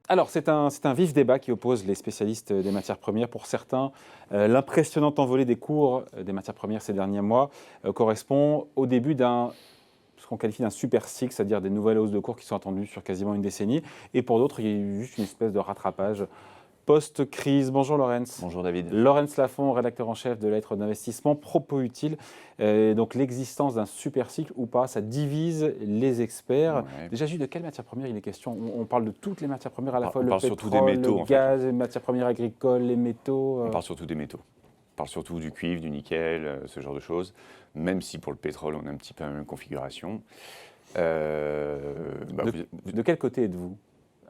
Alors, c'est un vif débat qui oppose les spécialistes des matières premières. Pour certains, l'impressionnante envolée des cours des matières premières ces derniers mois correspond au début ce qu'on qualifie d'un super cycle, c'est-à-dire des nouvelles hausses de cours qui sont attendues sur quasiment une décennie. Et pour d'autres, il y a eu juste une espèce de rattrapage post-crise. Bonjour Laurence. Bonjour David. Laurence Lafont, rédacteur en chef de Lettres d'investissement. Propos utiles. Donc l'existence d'un super cycle ou pas, ça divise les experts. Ouais. Déjà, juste de quelle matière première il est question? On parle de toutes les matières premières, à la fois On le parle pétrole, surtout des métaux, le en fait. gaz, les matières premières agricoles, les métaux. On parle surtout des métaux. On parle surtout du cuivre, du nickel, ce genre de choses. Même si pour le pétrole, on a un petit peu la même configuration. De quel côté êtes-vous?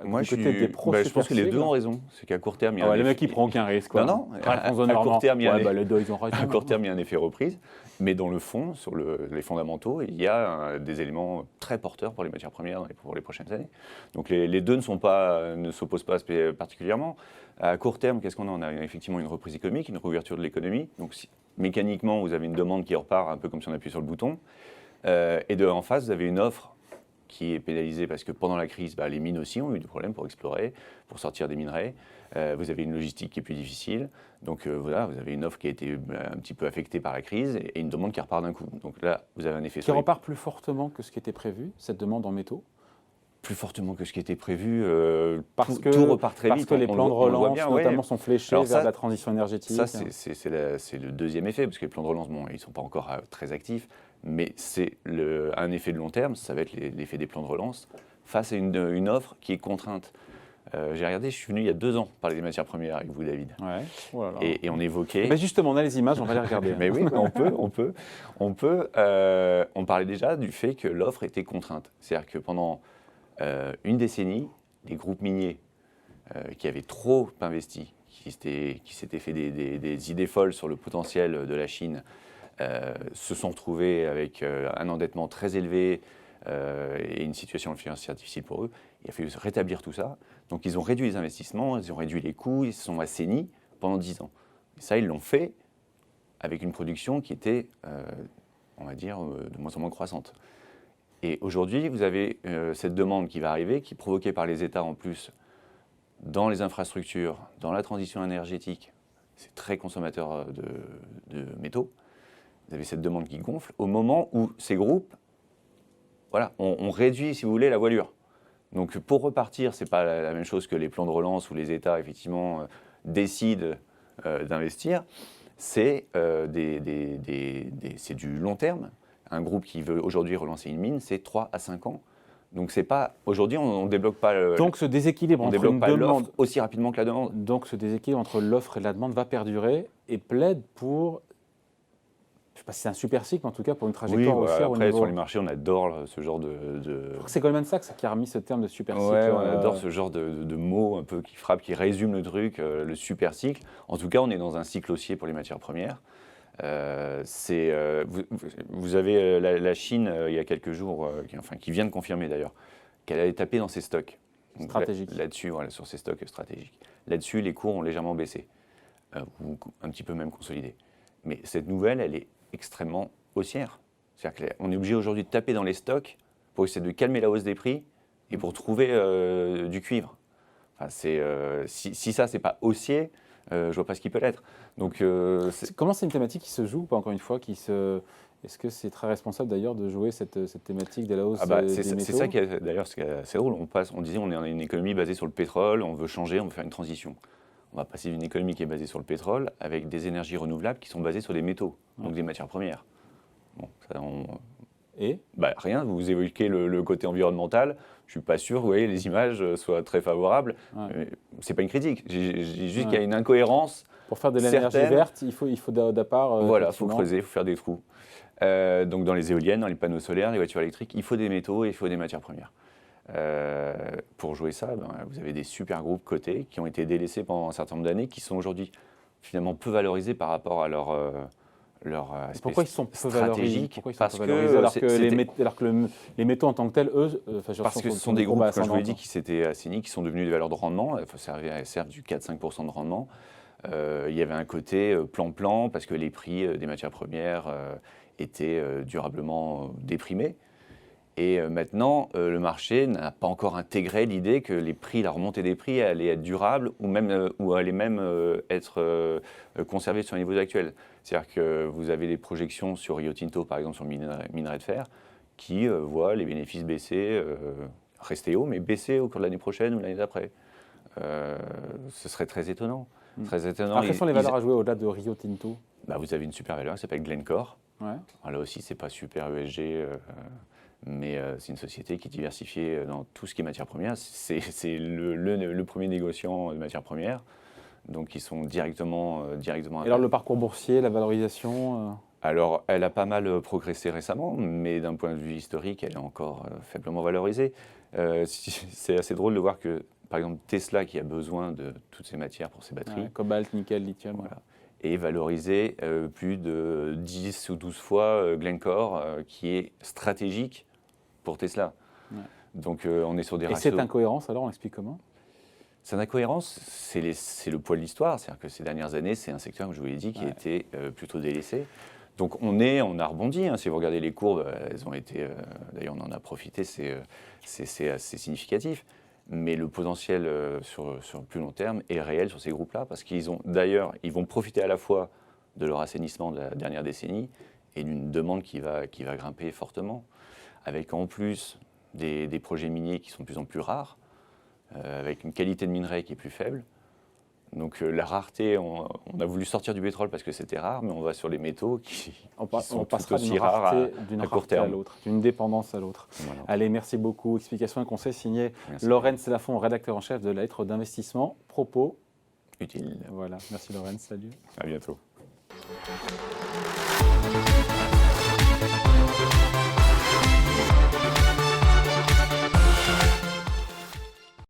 Moi, Du côté des je pense que les deux ont raison. C'est qu'à court terme, il y a un Le effet... mec, il prend aucun risque. Quoi. Non, à court terme, il y a les deux, ils ont raison. à court terme, il y a un effet reprise. Mais dans le fond, sur les fondamentaux, il y a des éléments très porteurs pour les matières premières pour les prochaines années. Donc les deux ne s'opposent pas particulièrement. À court terme, qu'est-ce qu'on a? On a effectivement une reprise économique, une réouverture de l'économie. Donc mécaniquement, vous avez une demande qui repart un peu comme si on appuyait sur le bouton. En face, vous avez une offre qui est pénalisée parce que pendant la crise, les mines aussi ont eu des problèmes pour explorer, pour sortir des minerais. Vous avez une logistique qui est plus difficile. Donc voilà, vous avez une offre qui a été un petit peu affectée par la crise et une demande qui repart d'un coup. Donc là, vous avez un effet... Qui repart plus fortement que ce qui était prévu, cette demande en métaux? Plus fortement que ce qui était prévu, tout repart très vite. Parce que les plans de relance, notamment, sont fléchés vers la transition énergétique. Ça, c'est le deuxième effet, parce que les plans de relance, ils ne sont pas encore très actifs, mais c'est un effet de long terme, ça va être l'effet des plans de relance, face à une offre qui est contrainte. J'ai regardé, je suis venu il y a 2 ans parler des matières premières avec vous, David. Ouais. Oh là là. Et on évoquait... Mais justement, on a les images, on va les regarder. Mais oui, on peut. On parlait déjà du fait que l'offre était contrainte. C'est-à-dire que pendant une décennie, les groupes miniers qui avaient trop investi, qui s'étaient fait des idées folles sur le potentiel de la Chine, se sont retrouvés avec un endettement très élevé et une situation financière difficile pour eux. Il a fallu rétablir tout ça. Donc ils ont réduit les investissements, ils ont réduit les coûts, ils se sont assainis pendant 10 ans. Et ça, ils l'ont fait avec une production qui était, on va dire, de moins en moins croissante. Et aujourd'hui, vous avez cette demande qui va arriver, qui est provoquée par les États en plus, dans les infrastructures, dans la transition énergétique. C'est très consommateur de métaux. Vous avez cette demande qui gonfle au moment où ces groupes ont réduit, si vous voulez, la voilure. Donc pour repartir, ce n'est pas la même chose que les plans de relance où les États, effectivement, décident d'investir. C'est du long terme. Un groupe qui veut aujourd'hui relancer une mine, c'est 3 à 5 ans. Donc c'est pas aujourd'hui, on ne débloque pas. Donc ce déséquilibre entre une demande aussi rapidement que la demande. Donc ce déséquilibre entre l'offre et la demande va perdurer et plaide pour, je ne sais pas si c'est un super cycle, mais en tout cas pour une trajectoire haussière. Après, sur les marchés, on adore ce genre de... Je crois que c'est Goldman Sachs qui a remis ce terme de super cycle. Ouais, on adore ce genre de mots un peu qui frappent, qui résument le truc, le super cycle. En tout cas, on est dans un cycle haussier pour les matières premières. Vous avez la Chine, il y a quelques jours, qui vient de confirmer d'ailleurs, qu'elle allait taper dans ses stocks. Stratégiques. Là-dessus, sur ses stocks stratégiques. Là-dessus, les cours ont légèrement baissé, ou un petit peu même consolidé. Mais cette nouvelle, elle est extrêmement haussière. C'est-à-dire qu'on est obligé aujourd'hui de taper dans les stocks pour essayer de calmer la hausse des prix et pour trouver du cuivre. Enfin, si ça, c'est pas haussier, je ne vois pas ce qui peut l'être. Donc, comment c'est une thématique qui se joue, pas encore une fois, Est-ce que c'est très responsable d'ailleurs de jouer cette thématique de la hausse des métaux? C'est ça qui est d'ailleurs assez drôle. On disait on est dans une économie basée sur le pétrole, on veut changer, on veut faire une transition. On va passer d'une économie qui est basée sur le pétrole avec des énergies renouvelables qui sont basées sur des métaux, donc des matières premières. Bon, ça, Et rien, vous évoquez le côté environnemental. Je ne suis pas sûr, vous voyez, les images soient très favorables. Ouais. Ce n'est pas une critique, j'ai juste qu'il y a une incohérence. Pour faire de l'énergie verte, il faut d'abord... Voilà, il faut creuser, il faut faire des trous. Donc dans les éoliennes, dans les panneaux solaires, les voitures électriques, il faut des métaux et il faut des matières premières. Pour jouer ça, vous avez des super groupes cotés qui ont été délaissés pendant un certain nombre d'années, qui sont aujourd'hui finalement peu valorisés par rapport à leur aspect pourquoi ils sont peu stratégique. Parce que les métaux en tant que tels, eux... parce que ce sont des groupes, comme je vous l'ai dit, qui s'étaient assainis, qui sont devenus des valeurs de rendement. Il faut servent du 4-5% de rendement. Il y avait un côté plan-plan, parce que les prix des matières premières étaient durablement déprimés. Et maintenant, le marché n'a pas encore intégré l'idée que la remontée des prix allait être durable ou allait même être conservée sur les niveaux actuels. C'est-à-dire que vous avez des projections sur Rio Tinto, par exemple, sur le minerai de fer, qui voient les bénéfices baisser, rester hauts, mais baisser au cours de l'année prochaine ou l'année d'après. Ce serait très étonnant. Très étonnant. Alors, quelles sont les valeurs à jouer au-delà de Rio Tinto? Vous avez une super valeur qui s'appelle Glencore. Ouais. Alors là aussi, c'est pas super ESG, mais c'est une société qui est diversifiée dans tout ce qui est matières premières. C'est le premier négociant de matières premières, donc ils sont directement Et alors le parcours boursier, la valorisation Alors, elle a pas mal progressé récemment, mais d'un point de vue historique, elle est encore faiblement valorisée. C'est assez drôle de voir que, par exemple, Tesla, qui a besoin de toutes ces matières pour ses batteries, cobalt, nickel, lithium. voilà, est valorisé plus de 10 ou 12 fois Glencore, qui est stratégique pour Tesla. Ouais. Donc on est sur des Et ratios. cette incohérence, alors on explique comment? Cette incohérence, c'est le poids de l'histoire. C'est-à-dire que ces dernières années, c'est un secteur, comme je vous l'ai dit, qui a été plutôt délaissé. Donc on a rebondi. Si vous regardez les courbes, elles ont été, d'ailleurs on en a profité, c'est assez significatif. Mais le potentiel sur le plus long terme est réel sur ces groupes-là, parce qu'ils vont profiter à la fois de leur assainissement de la dernière décennie et d'une demande qui va grimper fortement, avec en plus des projets miniers qui sont de plus en plus rares, avec une qualité de minerai qui est plus faible. Donc la rareté, on a voulu sortir du pétrole parce que c'était rare, mais on va sur les métaux qui sont tout aussi rares à court terme. À l'autre, d'une dépendance à l'autre. Voilà. Allez, merci beaucoup. Explication et conseil signé Merci. Laurence Lafont, rédacteur en chef de la lettre d'investissement Propos. Utile. Voilà, merci Laurence, salut. À bientôt.